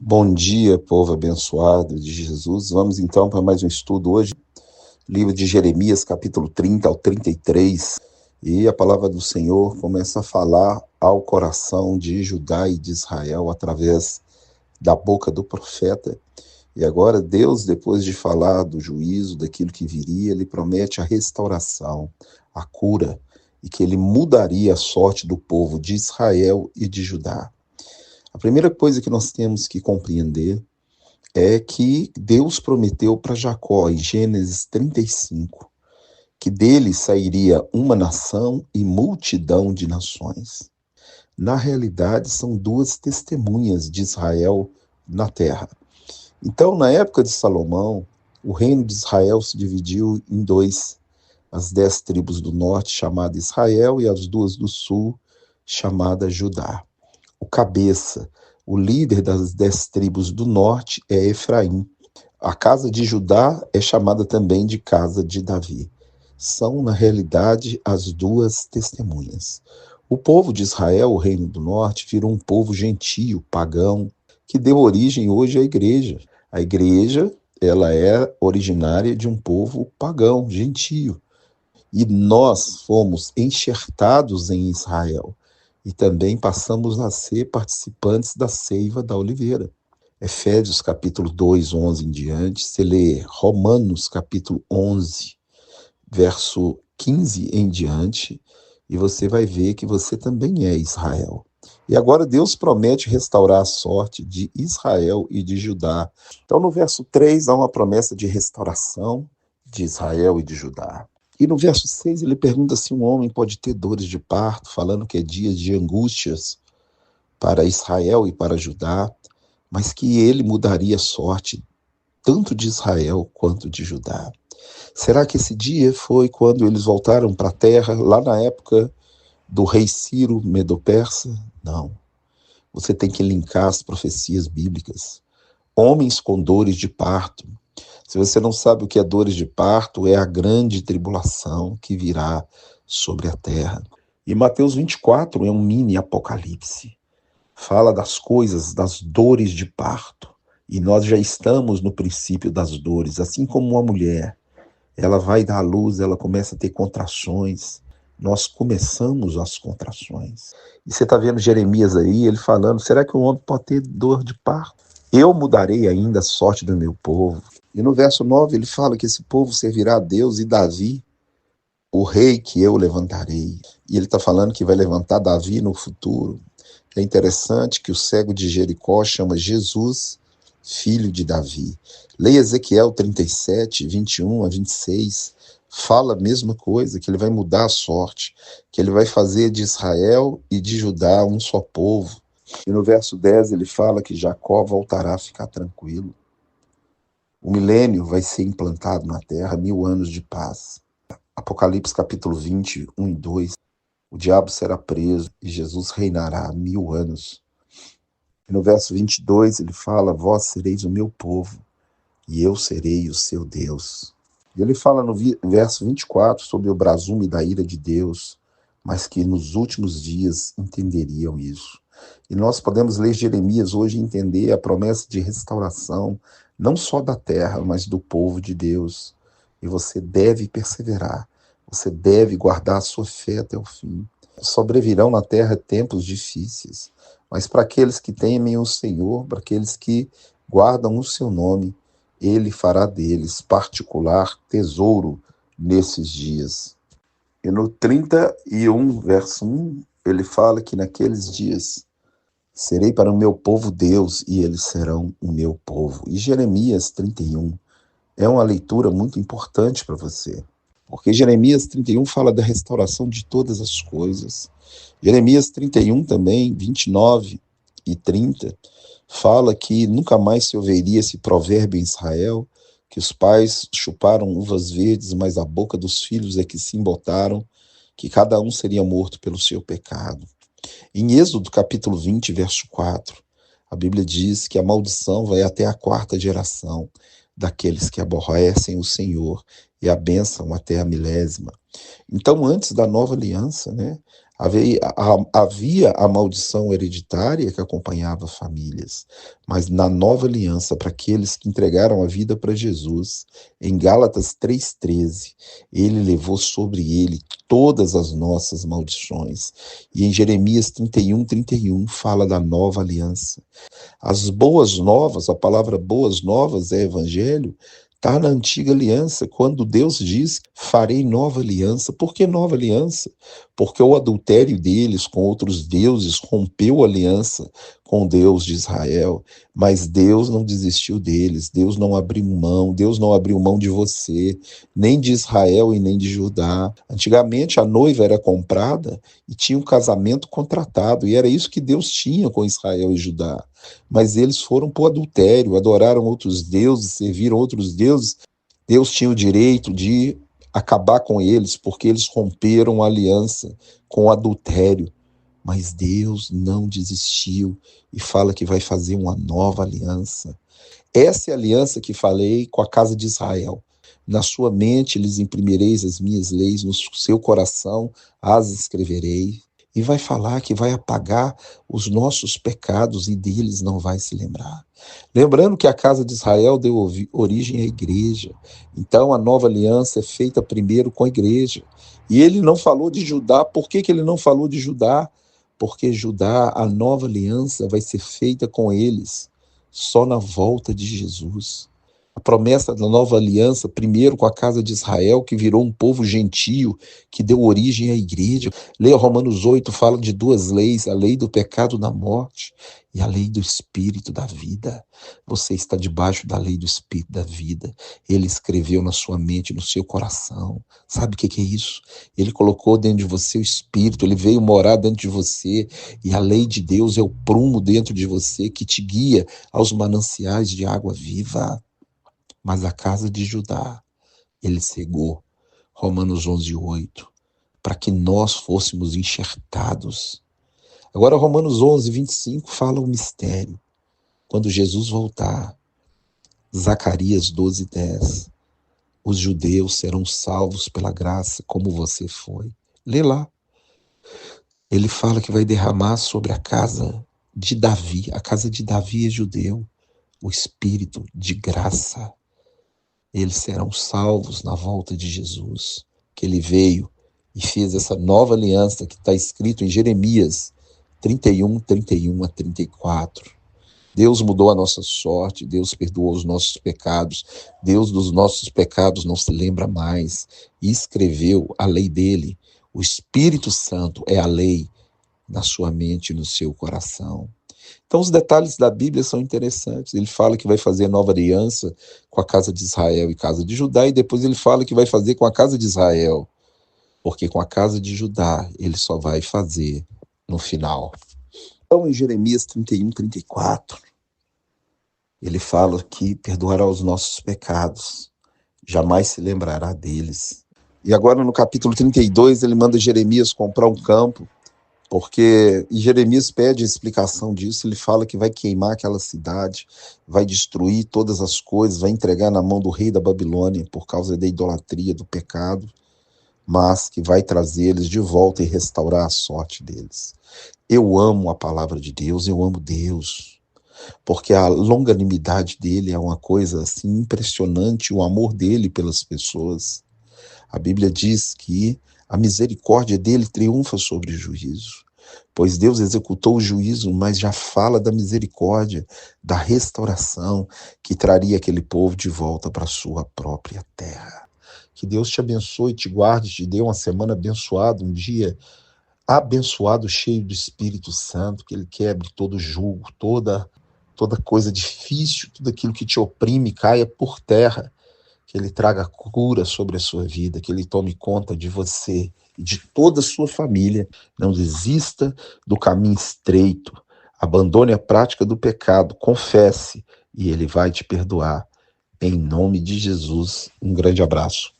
Bom dia, povo abençoado de Jesus. Vamos então para mais um estudo hoje, livro de Jeremias, capítulo 30 ao 33. E a palavra do Senhor começa a falar ao coração de Judá e de Israel através da boca do profeta. E agora Deus, depois de falar do juízo, daquilo que viria, ele promete a restauração, a cura, e que ele mudaria a sorte do povo de Israel e de Judá. A primeira coisa que nós temos que compreender é que Deus prometeu para Jacó, em Gênesis 35, que dele sairia uma nação e multidão de nações. Na realidade, são duas testemunhas de Israel na terra. Então, na época de Salomão, o reino de Israel se dividiu em dois: as 10 tribos do norte, chamada Israel, e as 2 do sul, chamada Judá. O cabeça, o líder das 10 tribos do norte é Efraim. A casa de Judá é chamada também de casa de Davi. São, na realidade, as duas testemunhas. O povo de Israel, o reino do norte, virou um povo gentio, pagão, que deu origem hoje à igreja. A igreja, ela é originária de um povo pagão, gentio. E nós fomos enxertados em Israel. E também passamos a ser participantes da seiva da oliveira. Efésios capítulo 2, 11 em diante, você lê Romanos capítulo 11, verso 15 em diante, e você vai ver que você também é Israel. E agora Deus promete restaurar a sorte de Israel e de Judá. Então no verso 3 há uma promessa de restauração de Israel e de Judá. E no verso 6 ele pergunta se um homem pode ter dores de parto, falando que é dias de angústias para Israel e para Judá, mas que ele mudaria a sorte tanto de Israel quanto de Judá. Será que esse dia foi quando eles voltaram para a terra, lá na época do rei Ciro Medo-Persa? Não. Você tem que linkar as profecias bíblicas. Homens com dores de parto. Se você não sabe o que é dores de parto, é a grande tribulação que virá sobre a terra. E Mateus 24 é um mini apocalipse. Fala das coisas, das dores de parto. E nós já estamos no princípio das dores, assim como uma mulher. Ela vai dar à luz, ela começa a ter contrações. Nós começamos as contrações. E você está vendo Jeremias aí, ele falando, será que o homem pode ter dor de parto? Eu mudarei ainda a sorte do meu povo. E no verso 9 ele fala que esse povo servirá a Deus e Davi, o rei que eu levantarei. E ele está falando que vai levantar Davi no futuro. É interessante que o cego de Jericó chama Jesus, filho de Davi. Leia Ezequiel 37, 21 a 26. Fala a mesma coisa, que ele vai mudar a sorte, que ele vai fazer de Israel e de Judá um só povo. E no verso 10 ele fala que Jacó voltará a ficar tranquilo. O milênio vai ser implantado na terra, 1000 anos de paz. Apocalipse capítulo 20, 1 e 2. O diabo será preso e Jesus reinará 1000 anos. E no verso 22 ele fala, vós sereis o meu povo e eu serei o seu Deus. E ele fala no verso 24 sobre o brasume da ira de Deus, mas que nos últimos dias entenderiam isso. E nós podemos ler Jeremias hoje e entender a promessa de restauração, não só da terra, mas do povo de Deus. E você deve perseverar, você deve guardar a sua fé até o fim. Sobrevirão na terra tempos difíceis, mas para aqueles que temem o Senhor, para aqueles que guardam o seu nome, ele fará deles particular tesouro nesses dias. E no 31, verso 1, ele fala que naqueles dias serei para o meu povo Deus e eles serão o meu povo. E Jeremias 31 é uma leitura muito importante para você, porque Jeremias 31 fala da restauração de todas as coisas. Jeremias 31 também, 29 e 30, fala que nunca mais se ouviria esse provérbio em Israel, que os pais chuparam uvas verdes, mas a boca dos filhos é que se embotaram, que cada um seria morto pelo seu pecado. Em Êxodo capítulo 20, verso 4, a Bíblia diz que a maldição vai até a 4ª geração daqueles que aborrecem o Senhor e a bênção até a 1000ª. Então, antes da nova aliança, Havia a maldição hereditária que acompanhava famílias, mas na nova aliança, para aqueles que entregaram a vida para Jesus, em Gálatas 3,13, ele levou sobre ele todas as nossas maldições. E em Jeremias 31:31 fala da nova aliança. As boas novas, a palavra boas novas é evangelho, está na antiga aliança, quando Deus diz, farei nova aliança. Por que nova aliança? Porque o adultério deles com outros deuses rompeu a aliança com o Deus de Israel, mas Deus não desistiu deles, Deus não abriu mão, Deus não abriu mão de você, nem de Israel e nem de Judá. Antigamente a noiva era comprada e tinha um casamento contratado, e era isso que Deus tinha com Israel e Judá. Mas eles foram para o adultério, adoraram outros deuses, serviram outros deuses. Deus tinha o direito de acabar com eles, porque eles romperam a aliança com o adultério. Mas Deus não desistiu e fala que vai fazer uma nova aliança. Essa é a aliança que falei com a casa de Israel. Na sua mente lhes imprimireis as minhas leis, no seu coração as escreverei. E vai falar que vai apagar os nossos pecados e deles não vai se lembrar. Lembrando que a casa de Israel deu origem à igreja. Então a nova aliança é feita primeiro com a igreja. E ele não falou de Judá. Por que ele não falou de Judá? Porque Judá, a nova aliança, vai ser feita com eles só na volta de Jesus. A promessa da nova aliança, primeiro com a casa de Israel, que virou um povo gentio, que deu origem à igreja. Leia Romanos 8, fala de duas leis, a lei do pecado da morte e a lei do espírito da vida. Você está debaixo da lei do espírito da vida. Ele escreveu na sua mente, no seu coração. Sabe o que é isso? Ele colocou dentro de você o espírito, ele veio morar dentro de você, e a lei de Deus é o prumo dentro de você que te guia aos mananciais de água viva. Mas a casa de Judá, ele cegou, Romanos 11:8, para que nós fôssemos enxertados. Agora Romanos 11:25 fala o mistério. Quando Jesus voltar, Zacarias 12:10, os judeus serão salvos pela graça, como você foi. Lê lá. Ele fala que vai derramar sobre a casa de Davi, a casa de Davi é judeu, o espírito de graça. Eles serão salvos na volta de Jesus, que ele veio e fez essa nova aliança que está escrito em Jeremias 31:31-34. Deus mudou a nossa sorte, Deus perdoou os nossos pecados, Deus dos nossos pecados não se lembra mais, e escreveu a lei dele. O Espírito Santo é a lei na sua mente e no seu coração. Então os detalhes da Bíblia são interessantes. Ele fala que vai fazer nova aliança com a casa de Israel e casa de Judá, e depois ele fala que vai fazer com a casa de Israel, porque com a casa de Judá ele só vai fazer no final. Então em Jeremias 31:34, ele fala que perdoará os nossos pecados, jamais se lembrará deles. E agora no capítulo 32 ele manda Jeremias comprar um campo, porque Jeremias pede a explicação disso. Ele fala que vai queimar aquela cidade, vai destruir todas as coisas, vai entregar na mão do rei da Babilônia por causa da idolatria, do pecado, mas que vai trazer eles de volta e restaurar a sorte deles. Eu amo a palavra de Deus, eu amo Deus, porque a longanimidade dele é uma coisa assim impressionante, o amor dele pelas pessoas. A Bíblia diz que a misericórdia dele triunfa sobre o juízo, pois Deus executou o juízo, mas já fala da misericórdia, da restauração que traria aquele povo de volta para a sua própria terra. Que Deus te abençoe, te guarde, te dê uma semana abençoada, um dia abençoado, cheio do Espírito Santo, que ele quebre todo jugo, toda coisa difícil, tudo aquilo que te oprime caia por terra, que ele traga cura sobre a sua vida, que ele tome conta de você e de toda a sua família. Não desista do caminho estreito, abandone a prática do pecado, confesse e ele vai te perdoar. Em nome de Jesus, um grande abraço.